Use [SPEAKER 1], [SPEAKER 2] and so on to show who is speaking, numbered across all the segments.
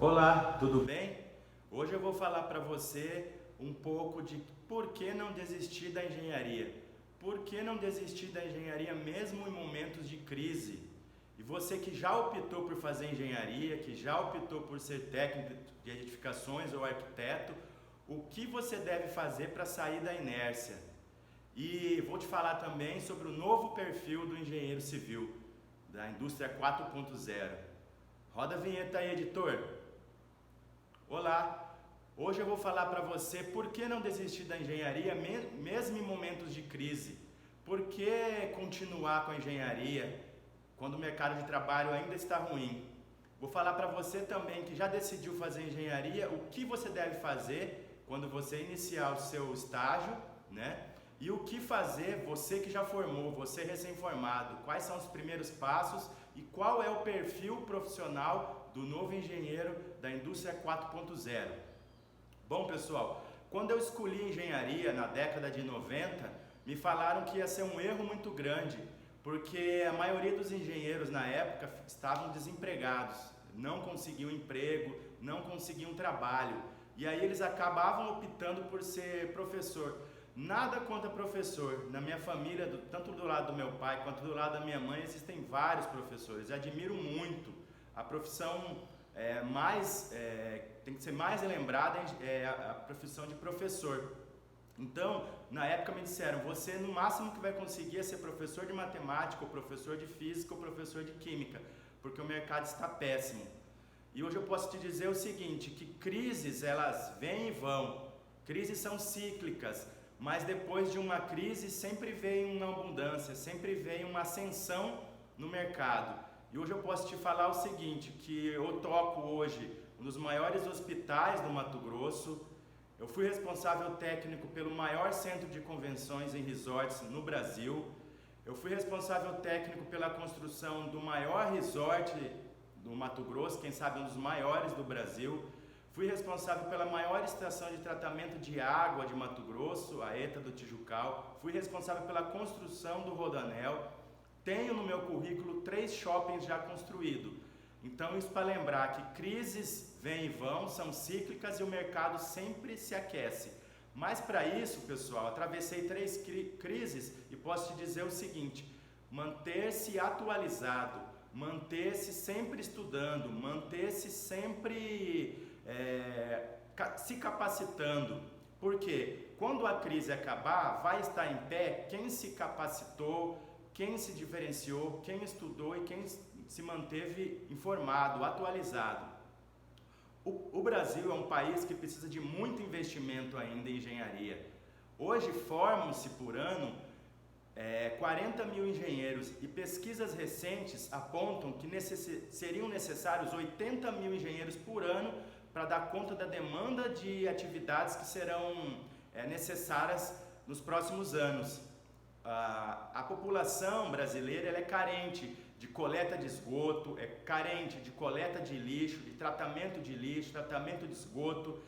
[SPEAKER 1] Olá, tudo bem? Hoje eu vou falar para você um pouco de por que não desistir da engenharia. Por que não desistir da engenharia mesmo em momentos de crise? E você que já optou por fazer engenharia, que já optou por ser técnico de edificações ou arquiteto, o que você deve fazer para sair da inércia? E vou te falar também sobre o novo perfil do engenheiro civil, da indústria 4.0. Roda a vinheta aí, editor. Olá, hoje eu vou falar para você por que não desistir da engenharia mesmo em momentos de crise. Por que continuar com a engenharia quando o mercado de trabalho ainda está ruim? Vou falar para você também que já decidiu fazer engenharia, o que você deve fazer quando você iniciar o seu estágio, né? E o que fazer, você que já formou, você recém-formado, quais são os primeiros passos e qual é o perfil profissional do novo engenheiro da indústria 4.0. Bom, pessoal, quando eu escolhi engenharia na década de 90, me falaram que ia ser um erro muito grande, porque a maioria dos engenheiros na época estavam desempregados, não conseguiam emprego, não conseguiam trabalho, e aí eles acabavam optando por ser professor. Nada contra professor. Na minha família, tanto do lado do meu pai quanto do lado da minha mãe, existem vários professores. Eu admiro muito. A profissão tem que ser mais lembrada é a profissão de professor. Então, na época me disseram, você no máximo que vai conseguir é ser professor de matemática, ou professor de física, ou professor de química, porque o mercado está péssimo. E hoje eu posso te dizer o seguinte, que crises elas vêm e vão. Crises são cíclicas. Mas depois de uma crise sempre vem uma abundância, sempre vem uma ascensão no mercado. E hoje eu posso te falar o seguinte, que eu toco hoje um dos maiores hospitais do Mato Grosso, eu fui responsável técnico pelo maior centro de convenções em resorts no Brasil, eu fui responsável técnico pela construção do maior resort do Mato Grosso, quem sabe um dos maiores do Brasil. Fui responsável pela maior estação de tratamento de água de Mato Grosso, a ETA do Tijucal. Fui responsável pela construção do Rodoanel. Tenho no meu currículo 3 shoppings já construídos. Então isso para lembrar que crises vêm e vão, são cíclicas e o mercado sempre se aquece. Mas para isso, pessoal, atravessei 3 crises e posso te dizer o seguinte, manter-se atualizado, manter-se sempre estudando, manter-se sempre se capacitando, porque quando a crise acabar, vai estar em pé quem se capacitou, quem se diferenciou, quem estudou e quem se manteve informado, atualizado. O Brasil é um país que precisa de muito investimento ainda em engenharia. Hoje formam-se por ano 40 mil engenheiros e pesquisas recentes apontam que seriam necessários 80 mil engenheiros por ano para dar conta da demanda de atividades que serão necessárias nos próximos anos. A população brasileira ela é carente de coleta de esgoto, é carente de coleta de lixo, de tratamento de esgoto.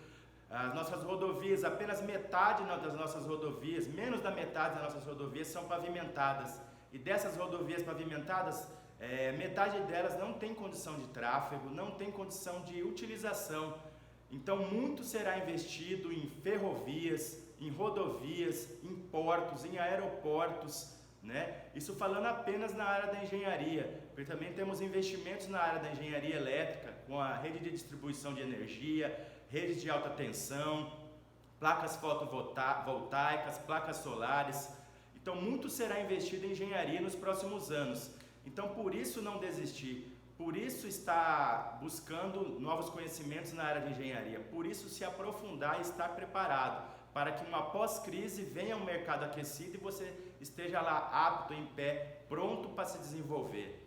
[SPEAKER 1] As nossas rodovias, apenas metade das nossas rodovias, menos da metade das nossas rodovias são pavimentadas. E dessas rodovias pavimentadas, metade delas não tem condição de tráfego, não tem condição de utilização. Então muito será investido em ferrovias, em rodovias, em portos, em aeroportos, né? Isso falando apenas na área da engenharia, porque também temos investimentos na área da engenharia elétrica, com a rede de distribuição de energia, redes de alta tensão, placas fotovoltaicas, placas solares. Então muito será investido em engenharia nos próximos anos. Então por isso não desistir, por isso estar buscando novos conhecimentos na área de engenharia, por isso se aprofundar e estar preparado, para que uma pós-crise venha um mercado aquecido e você esteja lá apto, em pé, pronto para se desenvolver.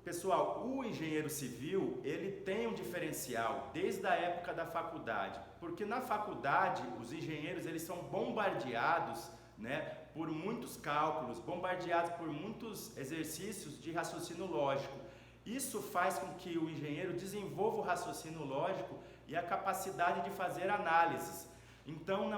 [SPEAKER 1] Pessoal, o engenheiro civil, ele tem um diferencial desde a época da faculdade, porque na faculdade os engenheiros eles são bombardeados, né, por muitos cálculos, bombardeados por muitos exercícios de raciocínio lógico. Isso faz com que o engenheiro desenvolva o raciocínio lógico e a capacidade de fazer análises. Então,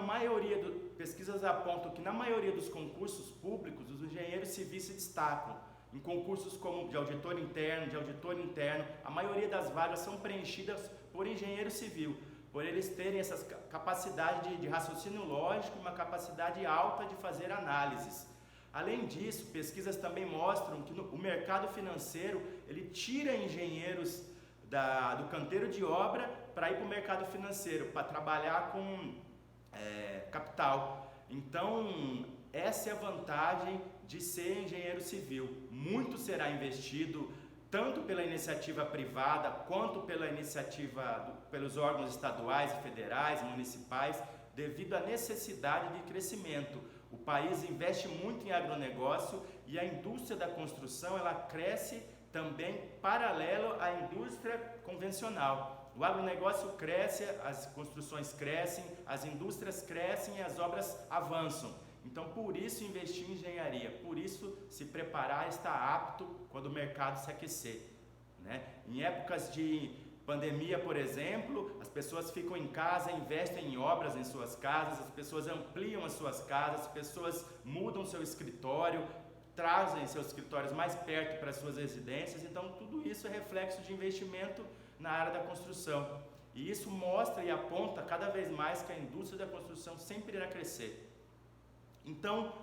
[SPEAKER 1] pesquisas apontam que na maioria dos concursos públicos, os engenheiros civis se destacam. em concursos como de auditor interno, a maioria das vagas são preenchidas por engenheiro civil, por eles terem essa capacidade de raciocínio lógico e uma capacidade alta de fazer análises. Além disso, pesquisas também mostram que o mercado financeiro, ele tira engenheiros do canteiro de obra para ir para o mercado financeiro, para trabalhar com capital. Então, essa é a vantagem de ser engenheiro civil. Muito será investido, tanto pela iniciativa privada, quanto pela pelos órgãos estaduais, federais, municipais, devido à necessidade de crescimento. O país investe muito em agronegócio e a indústria da construção, ela cresce também paralelo à indústria convencional. O agronegócio cresce, as construções crescem, as indústrias crescem e as obras avançam. Então, por isso investir em engenharia, por isso se preparar, estar apto quando o mercado se aquecer, né? Em épocas de pandemia, por exemplo, as pessoas ficam em casa, investem em obras em suas casas, as pessoas ampliam as suas casas, as pessoas mudam seu escritório, trazem seus escritórios mais perto para suas residências. Então, tudo isso é reflexo de investimento na área da construção. E isso mostra e aponta cada vez mais que a indústria da construção sempre irá crescer. Então,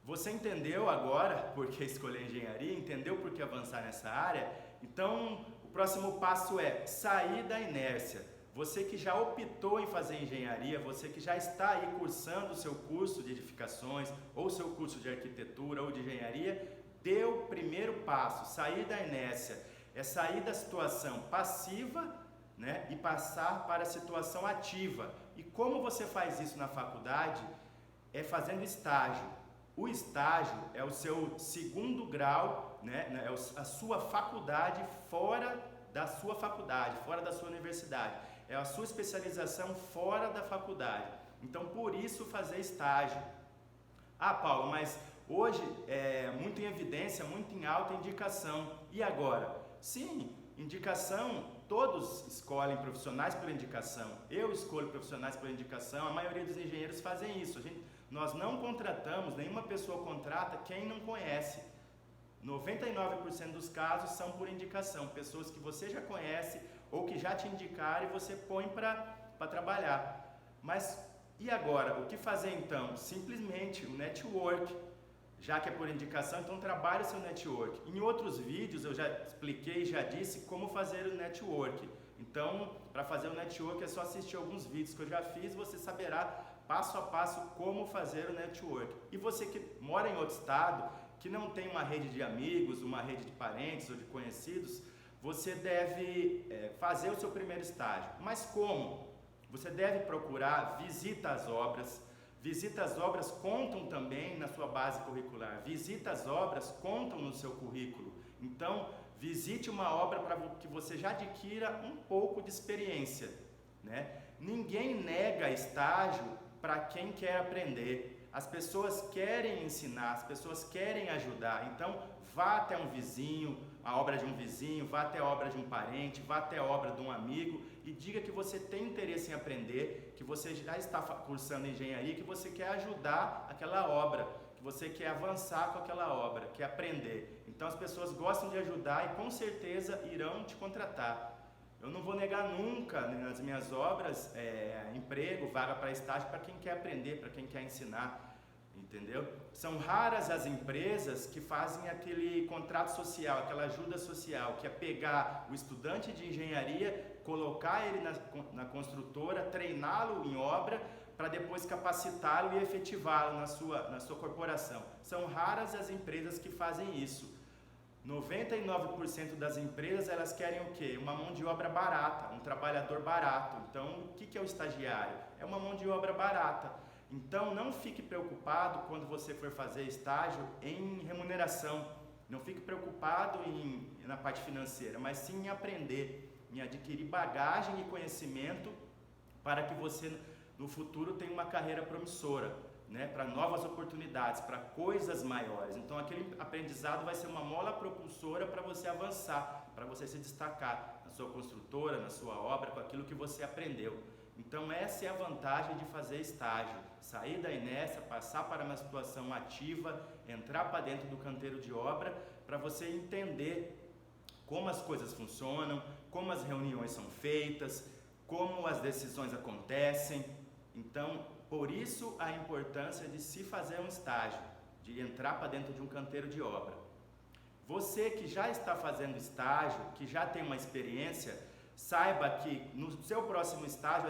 [SPEAKER 1] você entendeu agora por que escolher engenharia, entendeu por que avançar nessa área? Então, o próximo passo é sair da inércia. Você que já optou em fazer engenharia, você que já está aí cursando o seu curso de edificações, ou seu curso de arquitetura ou de engenharia, dê o primeiro passo, sair da inércia. É sair da situação passiva, né, e passar para a situação ativa. E como você faz isso na faculdade? É fazendo estágio. O estágio é o seu segundo grau, né, é a sua faculdade fora da sua faculdade, fora da sua universidade. É a sua especialização fora da faculdade. Então, por isso, fazer estágio. Ah, Paulo, mas hoje é muito em evidência, muito em alta indicação. E agora? Sim, indicação, todos escolhem profissionais por indicação. Eu escolho profissionais por indicação, a maioria dos engenheiros fazem isso. Nós não contratamos, nenhuma pessoa contrata quem não conhece. 99% dos casos são por indicação, pessoas que você já conhece ou que já te indicaram e você põe para trabalhar. Mas e agora? O que fazer então? Simplesmente o network. Já que é por indicação, então trabalhe seu network. Em outros vídeos eu já expliquei, já disse como fazer o network. Então, para fazer o network é só assistir alguns vídeos que eu já fiz, você saberá passo a passo como fazer o network. E você que mora em outro estado, que não tem uma rede de amigos, uma rede de parentes ou de conhecidos, você deve fazer o seu primeiro estágio. Mas como? Você deve procurar visita às obras. Visita às obras contam também na sua base curricular. Visita às obras contam no seu currículo. Então, visite uma obra para que você já adquira um pouco de experiência, né? Ninguém nega estágio para quem quer aprender. As pessoas querem ensinar, as pessoas querem ajudar. Então, vá até um vizinho, a obra de um vizinho, vá até a obra de um parente, vá até a obra de um amigo e diga que você tem interesse em aprender, que você já está cursando engenharia, que você quer ajudar aquela obra, que você quer avançar com aquela obra, quer aprender. Então as pessoas gostam de ajudar e com certeza irão te contratar. Eu não vou negar nunca nas minhas obras emprego, vaga para estágio para quem quer aprender, para quem quer ensinar. Entendeu? São raras as empresas que fazem aquele contrato social, aquela ajuda social, que é pegar o estudante de engenharia, colocar ele na construtora, treiná-lo em obra, para depois capacitá-lo e efetivá-lo na sua corporação. São raras as empresas que fazem isso. 99% das empresas, elas querem o quê? Uma mão de obra barata, um trabalhador barato. Então, o que é o estagiário? É uma mão de obra barata. Então, não fique preocupado quando você for fazer estágio em remuneração. Não fique preocupado na parte financeira, mas sim em aprender, em adquirir bagagem e conhecimento para que você, no futuro, tenha uma carreira promissora, né? Para novas oportunidades, para coisas maiores. Então, aquele aprendizado vai ser uma mola propulsora para você avançar, para você se destacar na sua construtora, na sua obra, com aquilo que você aprendeu. Então, essa é a vantagem de fazer estágio. Sair da inércia, passar para uma situação ativa, entrar para dentro do canteiro de obra, para você entender como as coisas funcionam, como as reuniões são feitas, como as decisões acontecem. Então, por isso a importância de se fazer um estágio, de entrar para dentro de um canteiro de obra. Você que já está fazendo estágio, que já tem uma experiência, saiba que no seu próximo estágio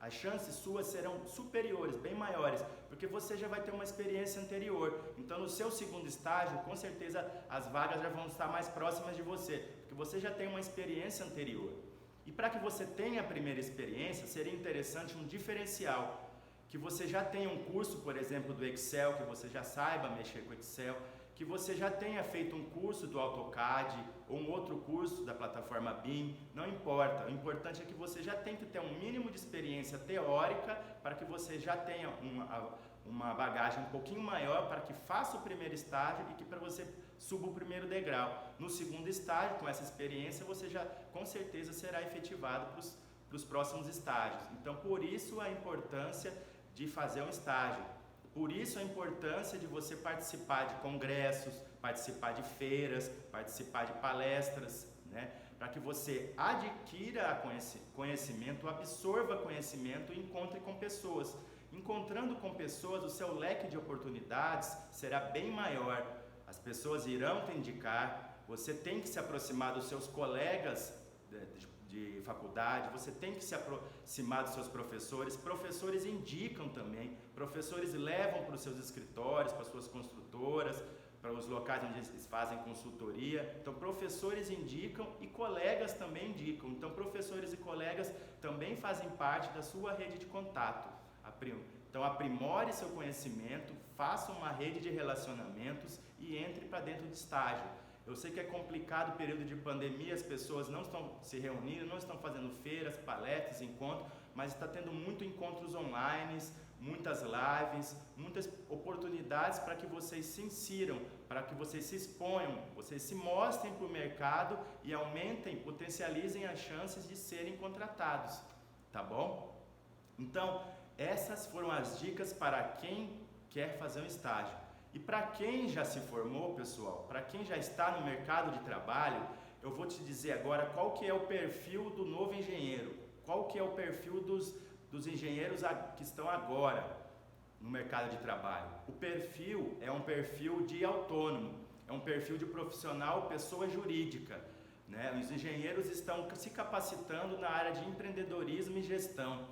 [SPEAKER 1] as chances suas serão superiores, bem maiores, porque você já vai ter uma experiência anterior. Então, no seu segundo estágio, com certeza as vagas já vão estar mais próximas de você, porque você já tem uma experiência anterior. E para que você tenha a primeira experiência, seria interessante um diferencial, que você já tenha um curso, por exemplo, do Excel, que você já saiba mexer com Excel, que você já tenha feito um curso do AutoCAD ou um outro curso da plataforma BIM, não importa. O importante é que você já tem que ter um mínimo de experiência teórica para que você já tenha uma bagagem um pouquinho maior para que faça o primeiro estágio e que para você suba o primeiro degrau. No segundo estágio, com essa experiência, você já com certeza será efetivado para os próximos estágios. Então, por isso a importância de fazer um estágio. Por isso a importância de você participar de congressos, participar de feiras, participar de palestras, né? Para que você adquira conhecimento, absorva conhecimento e encontre com pessoas. Encontrando com pessoas, o seu leque de oportunidades será bem maior. As pessoas irão te indicar, você tem que se aproximar dos seus colegas de faculdade, você tem que se aproximar dos seus professores. Professores indicam também, professores levam para os seus escritórios, para as suas construtoras, para os locais onde eles fazem consultoria. Então, professores indicam e colegas também indicam. Então, professores e colegas também fazem parte da sua rede de contato. Então, aprimore seu conhecimento, faça uma rede de relacionamentos e entre para dentro de estágio. Eu sei que é complicado o período de pandemia, as pessoas não estão se reunindo, não estão fazendo feiras, palestras, encontros, mas está tendo muitos encontros online, muitas lives, muitas oportunidades para que vocês se insiram, para que vocês se exponham, vocês se mostrem para o mercado e aumentem, potencializem as chances de serem contratados, tá bom? Então, essas foram as dicas para quem quer fazer um estágio. E para quem já se formou, pessoal, para quem já está no mercado de trabalho, eu vou te dizer agora qual que é o perfil do novo engenheiro, qual que é o perfil dos engenheiros que estão agora no mercado de trabalho. O perfil é um perfil de autônomo, é um perfil de profissional, pessoa jurídica, né? Os engenheiros estão se capacitando na área de empreendedorismo e gestão,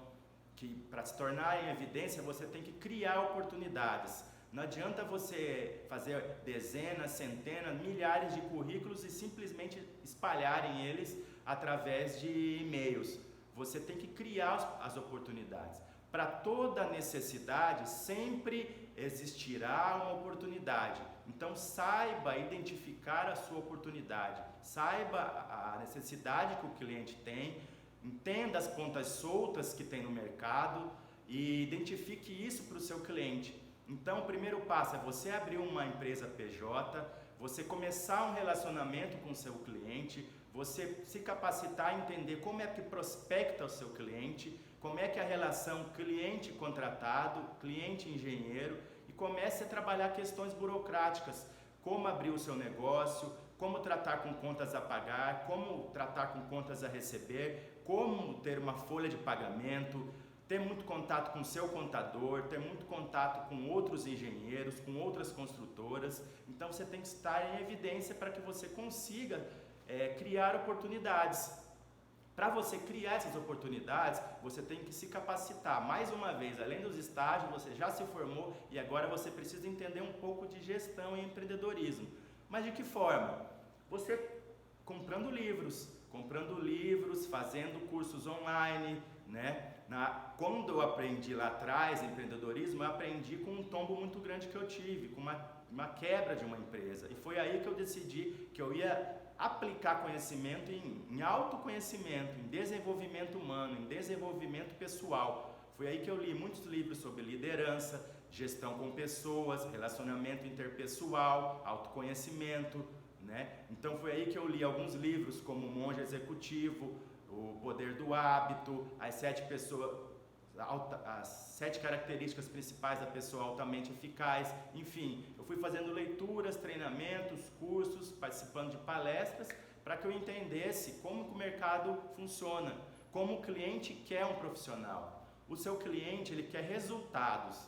[SPEAKER 1] que para se tornar em evidência você tem que criar oportunidades. Não adianta você fazer dezenas, centenas, milhares de currículos e simplesmente espalharem eles através de e-mails. Você tem que criar as oportunidades. Para toda necessidade, sempre existirá uma oportunidade. Então, saiba identificar a sua oportunidade. Saiba a necessidade que o cliente tem. Entenda as pontas soltas que tem no mercado e identifique isso para o seu cliente. Então, o primeiro passo é você abrir uma empresa PJ, você começar um relacionamento com o seu cliente, você se capacitar a entender como é que prospecta o seu cliente, como é que é a relação cliente-contratado, cliente-engenheiro, e comece a trabalhar questões burocráticas, como abrir o seu negócio, como tratar com contas a pagar, como tratar com contas a receber, como ter uma folha de pagamento, ter muito contato com o seu contador, ter muito contato com outros engenheiros, com outras construtoras. Então você tem que estar em evidência para que você consiga criar oportunidades. Para você criar essas oportunidades, você tem que se capacitar. Mais uma vez, além dos estágios, você já se formou e agora você precisa entender um pouco de gestão e empreendedorismo. Mas de que forma? Você comprando livros, fazendo cursos online, né? Quando eu aprendi lá atrás empreendedorismo, eu aprendi com um tombo muito grande que eu tive, com uma quebra de uma empresa. E foi aí que eu decidi que eu ia aplicar conhecimento em autoconhecimento, em desenvolvimento humano, em desenvolvimento pessoal. Foi aí que eu li muitos livros sobre liderança, gestão com pessoas, relacionamento interpessoal, autoconhecimento, né? Então foi aí que eu li alguns livros como Monge Executivo, O Poder do Hábito, As as 7 características principais da pessoa altamente eficaz. Enfim, eu fui fazendo leituras, treinamentos, cursos, participando de palestras, para que eu entendesse como que o mercado funciona, como o cliente quer um profissional. O seu cliente, ele quer resultados.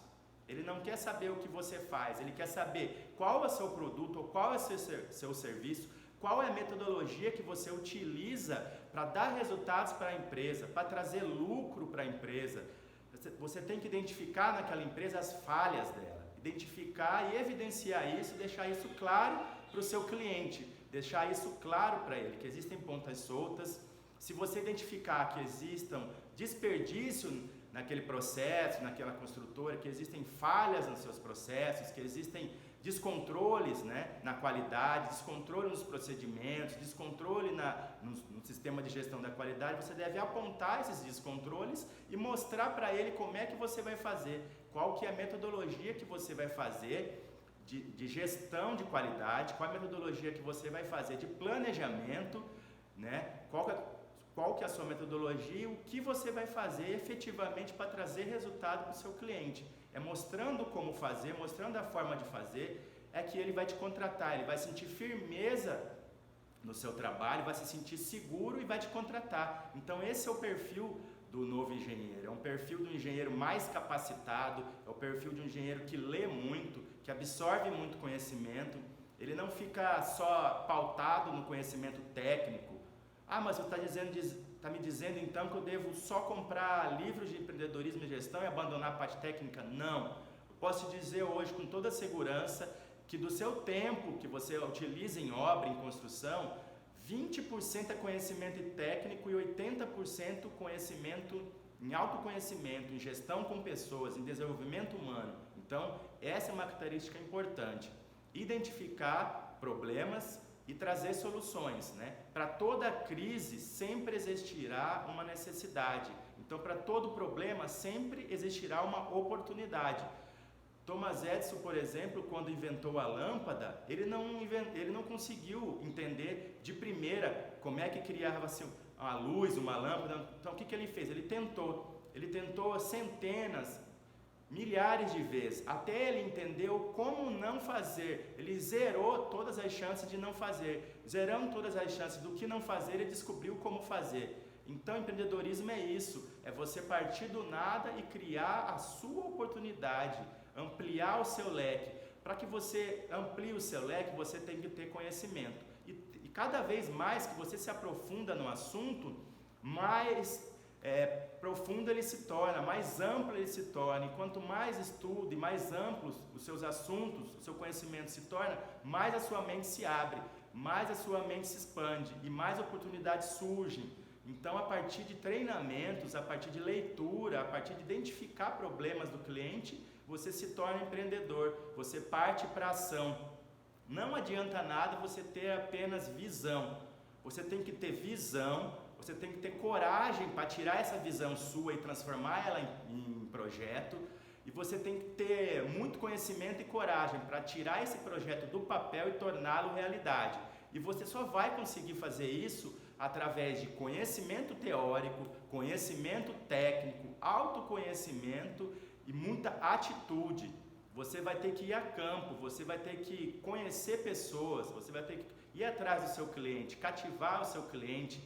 [SPEAKER 1] Ele não quer saber o que você faz, ele quer saber qual é o seu produto ou qual é o seu serviço, qual é a metodologia que você utiliza para dar resultados para a empresa, para trazer lucro para a empresa. Você tem que identificar naquela empresa as falhas dela, identificar e evidenciar isso, deixar isso claro para o seu cliente, deixar isso claro para ele, que existem pontas soltas. Se você identificar que existam desperdício naquele processo, naquela construtora, que existem falhas nos seus processos, que existem descontroles, né, na qualidade, descontrole nos procedimentos, descontrole no sistema de gestão da qualidade, você deve apontar esses descontroles e mostrar para ele como é que você vai fazer, qual que é a metodologia que você vai fazer de gestão de qualidade, qual a metodologia que você vai fazer de planejamento, né, qual que é a sua metodologia, o que você vai fazer efetivamente para trazer resultado para o seu cliente. É mostrando como fazer, mostrando a forma de fazer, é que ele vai te contratar, ele vai sentir firmeza no seu trabalho, vai se sentir seguro e vai te contratar. Então esse é o perfil do novo engenheiro, é um perfil do engenheiro mais capacitado, é o perfil de um engenheiro que lê muito, que absorve muito conhecimento, ele não fica só pautado no conhecimento técnico. Ah, mas você está me dizendo então que eu devo só comprar livros de empreendedorismo e gestão e abandonar a parte técnica? Não. Eu posso te dizer hoje com toda segurança que do seu tempo que você utiliza em obra, em construção, 20% é conhecimento técnico e 80% conhecimento em autoconhecimento, em gestão com pessoas, em desenvolvimento humano. Então, essa é uma característica importante. Identificar problemas e trazer soluções, né? Para toda crise sempre existirá uma necessidade. Então, para todo problema sempre existirá uma oportunidade. Thomas Edison, por exemplo, quando inventou a lâmpada, ele não conseguiu entender de primeira como é que criava-se uma luz, uma lâmpada. Então, o que ele fez? Ele tentou centenas, milhares de vezes, até ele entendeu como não fazer. Ele zerou todas as chances de não fazer. Zerando todas as chances do que não fazer, ele descobriu como fazer. Então, empreendedorismo é isso, é você partir do nada e criar a sua oportunidade, ampliar o seu leque. Para que você amplie o seu leque, você tem que ter conhecimento. E cada vez mais que você se aprofunda no assunto, mais profundo ele se torna, mais amplo ele se torna. E quanto mais estudo e mais amplos os seus assuntos, o seu conhecimento se torna, mais a sua mente se abre, mais a sua mente se expande e mais oportunidades surgem. Então, a partir de treinamentos, a partir de leitura, a partir de identificar problemas do cliente, você se torna empreendedor, você parte para a ação. Não adianta nada você ter apenas visão, você tem que ter visão. Você tem que ter coragem para tirar essa visão sua e transformar ela em projeto. E você tem que ter muito conhecimento e coragem para tirar esse projeto do papel e torná-lo realidade. E você só vai conseguir fazer isso através de conhecimento teórico, conhecimento técnico, autoconhecimento e muita atitude. Você vai ter que ir a campo, você vai ter que conhecer pessoas, você vai ter que ir atrás do seu cliente, cativar o seu cliente,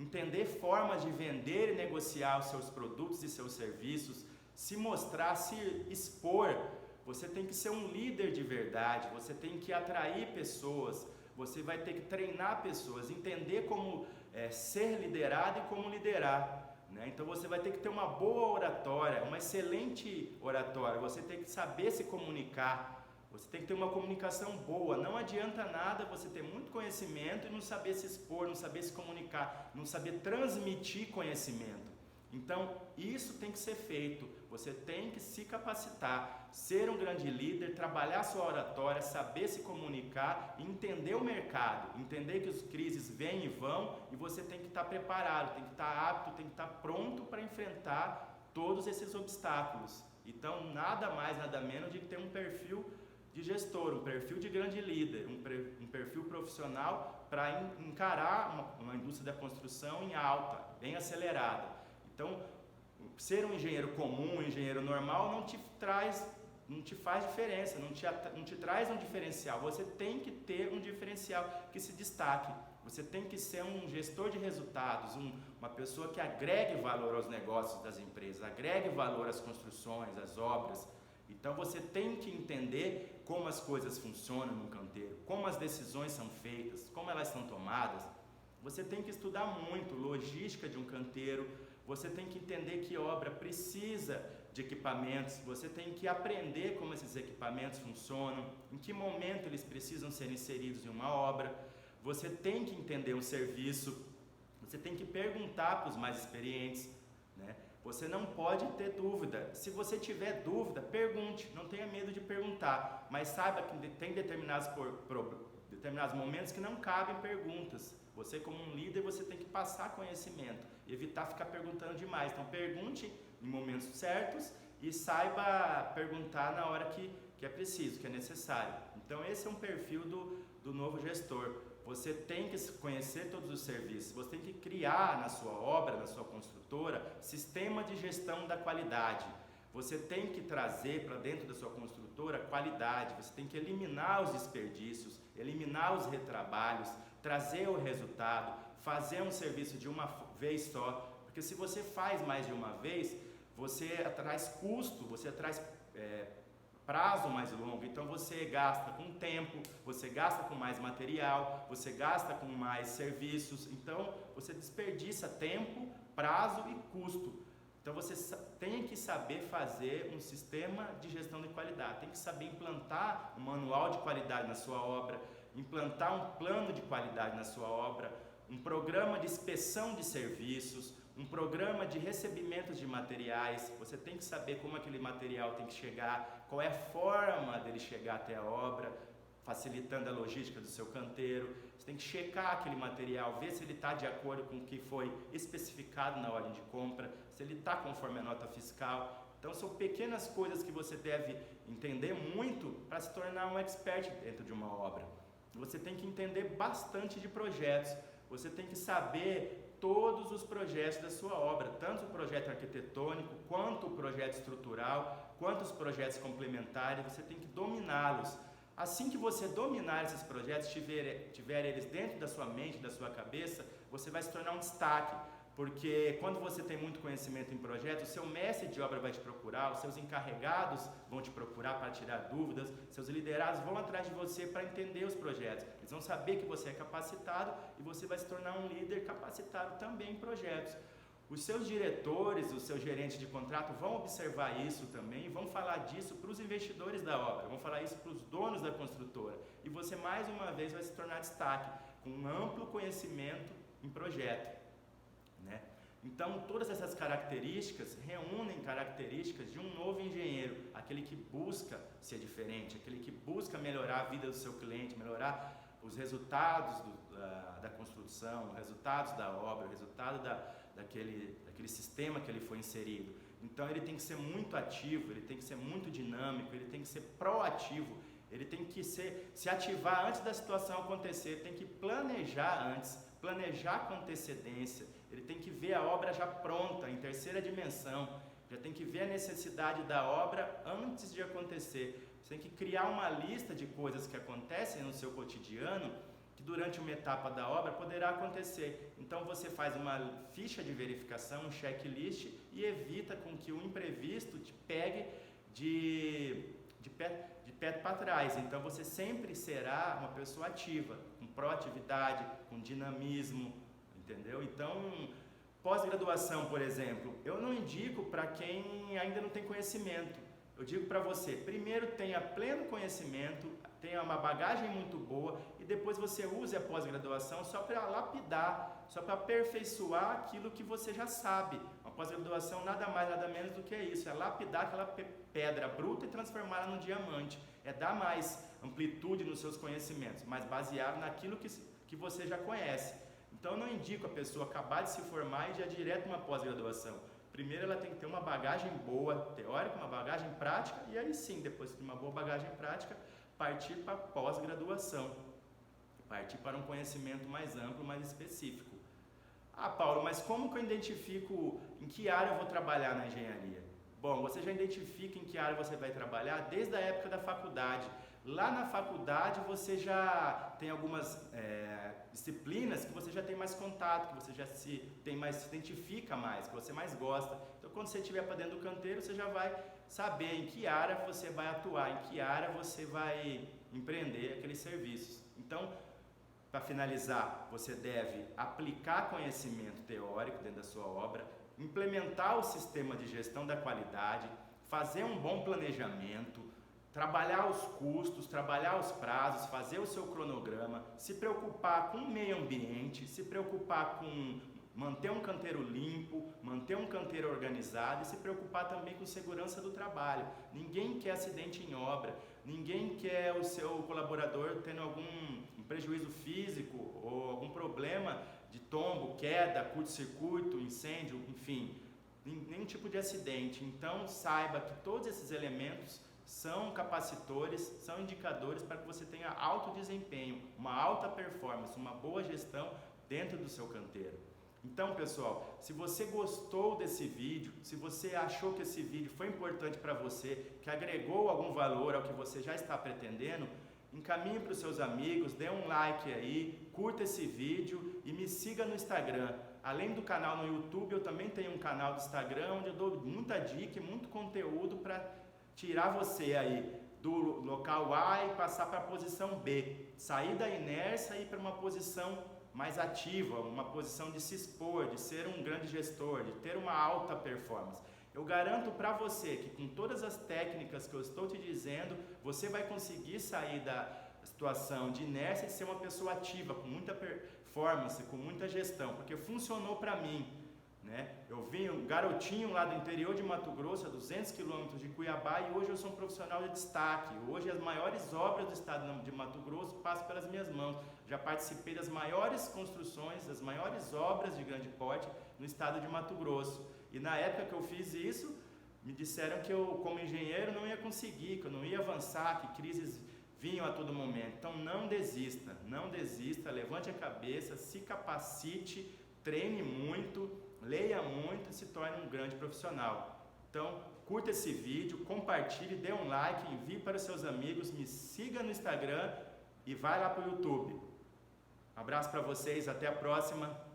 [SPEAKER 1] entender formas de vender e negociar os seus produtos e seus serviços, se mostrar, se expor. Você tem que ser um líder de verdade, você tem que atrair pessoas, você vai ter que treinar pessoas, entender como ser liderado e como liderar, né? Então você vai ter que ter uma boa oratória, uma excelente oratória, você tem que saber se comunicar. Você tem que ter uma comunicação boa. Não adianta nada você ter muito conhecimento e não saber se expor, não saber se comunicar, não saber transmitir conhecimento. Então, isso tem que ser feito. Você tem que se capacitar, ser um grande líder, trabalhar sua oratória, saber se comunicar, entender o mercado, entender que as crises vêm e vão e você tem que estar preparado, tem que estar apto, tem que estar pronto para enfrentar todos esses obstáculos. Então, nada mais, nada menos de ter um perfil de gestor, um perfil de grande líder, um perfil profissional para encarar uma indústria da construção em alta, bem acelerada. Então, ser um engenheiro comum, um engenheiro normal, não te faz diferença, não te traz um diferencial. Você tem que ter um diferencial que se destaque. Você tem que ser um gestor de resultados, uma pessoa que agregue valor aos negócios das empresas, agregue valor às construções, às obras. Então você tem que entender como as coisas funcionam no canteiro, como as decisões são feitas, como elas são tomadas. Você tem que estudar muito logística de um canteiro, você tem que entender que obra precisa de equipamentos, você tem que aprender como esses equipamentos funcionam, em que momento eles precisam ser inseridos em uma obra. Você tem que entender um serviço, você tem que perguntar para os mais experientes, né? Você não pode ter dúvida. Se você tiver dúvida, pergunte, não tenha medo de perguntar, mas saiba que tem determinados momentos que não cabem perguntas. Você, como um líder, você tem que passar conhecimento, evitar ficar perguntando demais. Então pergunte em momentos certos e saiba perguntar na hora que é preciso, que é necessário. Então esse é um perfil do novo gestor. Você tem que conhecer todos os serviços, você tem que criar na sua obra, na sua construtora, sistema de gestão da qualidade. Você tem que trazer para dentro da sua construtora qualidade, você tem que eliminar os desperdícios, eliminar os retrabalhos, trazer o resultado, fazer um serviço de uma vez só, porque se você faz mais de uma vez, você traz custo, você traz prazo mais longo, então você gasta com tempo, você gasta com mais material, você gasta com mais serviços, então você desperdiça tempo, prazo e custo. Então você tem que saber fazer um sistema de gestão de qualidade, tem que saber implantar um manual de qualidade na sua obra, implantar um plano de qualidade na sua obra, um programa de inspeção de serviços, um programa de recebimento de materiais. Você tem que saber como aquele material tem que chegar, qual é a forma dele chegar até a obra, facilitando a logística do seu canteiro. Você tem que checar aquele material, ver se ele está de acordo com o que foi especificado na ordem de compra, se ele está conforme a nota fiscal. Então são pequenas coisas que você deve entender muito para se tornar um expert dentro de uma obra. Você tem que entender bastante de projetos, você tem que saber todos os projetos da sua obra, tanto o projeto arquitetônico, quanto o projeto estrutural, quanto os projetos complementares, você tem que dominá-los. Assim que você dominar esses projetos, tiver eles dentro da sua mente, da sua cabeça, você vai se tornar um destaque, porque quando você tem muito conhecimento em projetos, o seu mestre de obra vai te procurar, os seus encarregados vão te procurar para tirar dúvidas, seus liderados vão atrás de você para entender os projetos. Eles vão saber que você é capacitado e você vai se tornar um líder capacitado também em projetos. Os seus diretores, os seus gerentes de contrato vão observar isso também e vão falar disso para os investidores da obra, vão falar isso para os donos da construtora. E você mais uma vez vai se tornar destaque, com um amplo conhecimento em projeto. Né? Então todas essas características reúnem características de um novo engenheiro, aquele que busca ser diferente, aquele que busca melhorar a vida do seu cliente, melhorar os resultados da construção, os resultados da obra, o resultado daquele sistema que ele foi inserido. Então ele tem que ser muito ativo, ele tem que ser muito dinâmico, ele tem que ser proativo, ele tem que se ativar antes da situação acontecer, tem que planejar antes, planejar com antecedência, ele tem que ver a obra já pronta, em terceira dimensão, já tem que ver a necessidade da obra antes de acontecer. Você tem que criar uma lista de coisas que acontecem no seu cotidiano, que durante uma etapa da obra poderá acontecer. Então você faz uma ficha de verificação, um checklist, e evita com que o imprevisto te pegue de pé para trás. Então você sempre será uma pessoa ativa, com proatividade, com dinamismo, entendeu? Então, pós-graduação, por exemplo, eu não indico para quem ainda não tem conhecimento. Eu digo para você, primeiro tenha pleno conhecimento, tenha uma bagagem muito boa e depois você use a pós-graduação só para lapidar, só para aperfeiçoar aquilo que você já sabe. Uma pós-graduação nada mais, nada menos do que isso, é lapidar aquela pedra bruta e transformá-la num diamante, é dar mais amplitude nos seus conhecimentos, mas baseado naquilo que você já conhece. Então eu não indico a pessoa acabar de se formar e já direto uma pós-graduação. Primeiro ela tem que ter uma bagagem boa, teórica, uma bagagem prática, e aí sim, depois de uma boa bagagem prática, partir para a pós-graduação, partir para um conhecimento mais amplo, mais específico. Ah, Paulo, mas como que eu identifico em que área eu vou trabalhar na engenharia? Bom, você já identifica em que área você vai trabalhar desde a época da faculdade. Lá na faculdade você já tem algumas disciplinas que você já tem mais contato, que você já se identifica mais, que você mais gosta. Então quando você estiver para dentro do canteiro, você já vai saber em que área você vai atuar, em que área você vai empreender aqueles serviços. Então, para finalizar, você deve aplicar conhecimento teórico dentro da sua obra, implementar o sistema de gestão da qualidade, fazer um bom planejamento, trabalhar os custos, trabalhar os prazos, fazer o seu cronograma, se preocupar com o meio ambiente, se preocupar com manter um canteiro limpo, manter um canteiro organizado e se preocupar também com segurança do trabalho. Ninguém quer acidente em obra, ninguém quer o seu colaborador tendo algum prejuízo físico ou algum problema de tombo, queda, curto-circuito, incêndio, enfim, nenhum tipo de acidente. Então saiba que todos esses elementos são capacitores, são indicadores para que você tenha alto desempenho, uma alta performance, uma boa gestão dentro do seu canteiro. Então, pessoal, se você gostou desse vídeo, se você achou que esse vídeo foi importante para você, que agregou algum valor ao que você já está pretendendo, encaminhe para os seus amigos, dê um like aí, curta esse vídeo e me siga no Instagram. Além do canal no YouTube, eu também tenho um canal do Instagram onde eu dou muita dica e muito conteúdo para tirar você aí do local A e passar para a posição B, sair da inércia e ir para uma posição mais ativa, uma posição de se expor, de ser um grande gestor, de ter uma alta performance. Eu garanto para você que com todas as técnicas que eu estou te dizendo, você vai conseguir sair da situação de inércia e ser uma pessoa ativa, com muita performance, com muita gestão, porque funcionou para mim. Né? Eu vim um garotinho lá do interior de Mato Grosso, a 200 quilômetros de Cuiabá, e hoje eu sou um profissional de destaque. Hoje as maiores obras do estado de Mato Grosso passam pelas minhas mãos. Já participei das maiores construções, das maiores obras de grande porte no estado de Mato Grosso. E na época que eu fiz isso, me disseram que eu, como engenheiro, não ia conseguir, que eu não ia avançar, que crises vinham a todo momento. Então não desista, levante a cabeça, se capacite, treine muito, leia muito e se torne um grande profissional. Então, curta esse vídeo, compartilhe, dê um like, envie para os seus amigos, me siga no Instagram e vai lá para o YouTube. Um abraço para vocês, até a próxima.